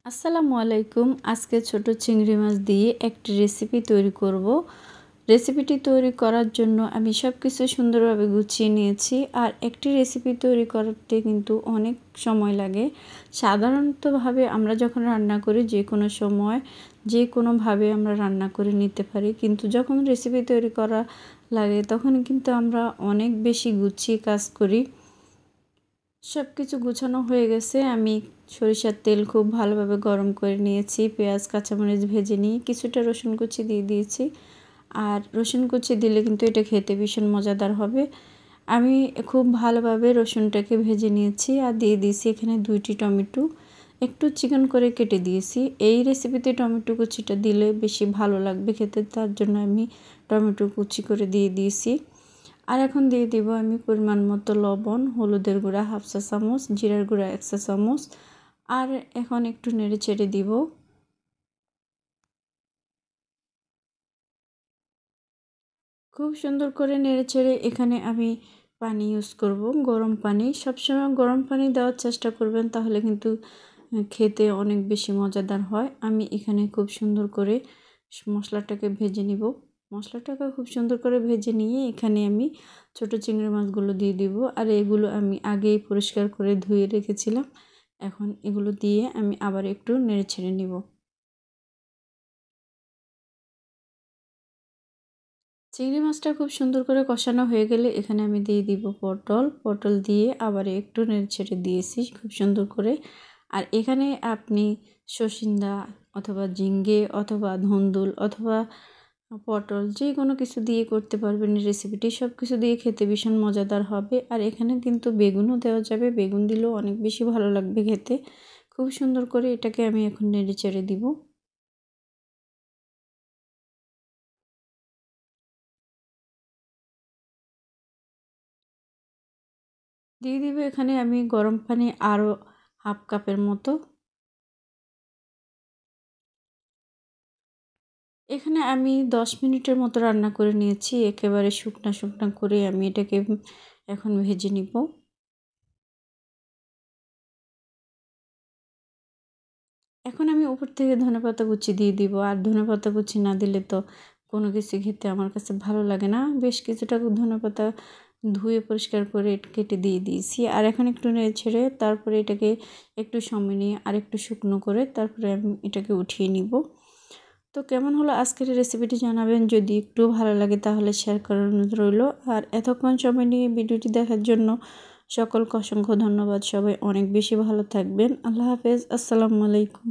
আসসালামু আলাইকুম। আজকে ছোট চিংড়ি মাছ দিয়ে একটি রেসিপি তৈরি করব। রেসিপিটি তৈরি করার জন্য আমি সব কিছু সুন্দরভাবে গুছিয়ে নিয়েছি। আর একটি রেসিপি তৈরি করতে কিন্তু অনেক সময় লাগে। সাধারণতভাবে আমরা যখন রান্না করি যে কোনো সময় যে কোনোভাবে আমরা রান্না করে নিতে পারি, কিন্তু যখন রেসিপি তৈরি করা লাগে তখন কিন্তু আমরা অনেক বেশি গুছিয়ে কাজ করি। সব কিছু গুছানো হয়ে গেছে। আমি সরিষার তেল খুব ভালোভাবে গরম করে নিয়েছি। পেঁয়াজ কাঁচামরিচ ভেজে নিয়ে কিছুটা রসুন কুচি দিয়ে দিয়েছি। আর রসুন কুচি দিলে কিন্তু এটা খেতে ভীষণ মজাদার হবে। আমি খুব ভালোভাবে রসুনটাকে ভেজে নিয়েছি আর দিয়ে দিয়েছি এখানে 2টি টমেটো একটু চিকন করে কেটে দিয়েছি। এই রেসিপিতে টমেটো কুচিটা দিলে বেশি ভালো লাগবে খেতে, তার জন্য আমি টমেটো কুচি করে দিয়ে দিয়েছি। আর এখন দিয়ে দিব আমি পরিমাণ মতো লবণ, হলুদের গুঁড়া 1/2 চা চামচ, জিরার গুঁড়া 1 চা চামচ। আর এখন একটু নেড়ে চেড়ে দিব। খুব সুন্দর করে নেড়ে চেড়ে এখানে আমি পানি ইউজ করব, গরম পানি। সবসময় গরম পানি দেওয়ার চেষ্টা করবেন, তাহলে কিন্তু খেতে অনেক বেশি মজাদার হয়। আমি এখানে খুব সুন্দর করে মশলাটাকে ভেজে নিব। মশলাটাকে খুব সুন্দর করে ভেজে নিয়ে এখানে আমি ছোট চিংড়ি মাছগুলো দিয়ে দিব। আর এগুলো আমি আগেই পরিষ্কার করে ধুয়ে রেখেছিলাম। এখন এগুলো দিয়ে আমি আবার একটু নেড়ে ছেড়ে নিব। চিংড়ি মাছটা খুব সুন্দর করে কষানো হয়ে গেলে এখানে আমি দিয়ে দিব পটল দিয়ে আবার একটু নেড়ে ছেড়ে দিয়েছি খুব সুন্দর করে। আর এখানে আপনি সচিন্দা অথবা ঝিঙ্গে অথবা ধুন্দুল অথবা পটল যে কোনো কিছু দিয়ে করতে পারবেন রেসিপিটি। সব কিছু দিয়ে খেতে ভীষণ মজাদার হবে। আর এখানে কিন্তু বেগুনও দেওয়া যাবে, বেগুন দিলেও অনেক বেশি ভালো লাগবে খেতে। খুব সুন্দর করে এটাকে আমি এখন নেড়ে চেড়ে দিব। দিয়ে দিব এখানে আমি গরম পানি আরও 1/2 কাপের মতো। এখানে আমি 10 মিনিটের মতো রান্না করে নিয়েছি। একেবারে শুকনা শুকনা করে আমি এটাকে এখন ভেজে নিব। এখন আমি উপর থেকে ধনেপাতা কুচি দিয়ে দিব। আর ধনেপাতা কুচি না দিলে তো কোনো কিছু খেতে আমার কাছে ভালো লাগে না। বেশ কিছুটা ধনেপাতা ধুয়ে পরিষ্কার করে কেটে দিয়ে দিয়েছি। আর এখন একটু নেড়ে ছেড়ে তারপরে এটাকে একটু সময় নিয়ে আর একটু শুকনো করে তারপরে আমি এটাকে উঠিয়ে নিব। তো কেমন হলো আজকের রেসিপিটি জানাবেন। যদি একটু ভালো লাগে তাহলে শেয়ার করার অনুরোধ রইল। আর এতক্ষণ সময় নিয়ে ভিডিওটি দেখার জন্য সকলকে অসংখ্য ধন্যবাদ। সবাই অনেক বেশি ভালো থাকবেন। আল্লাহ হাফেজ। আসসালামু আলাইকুম।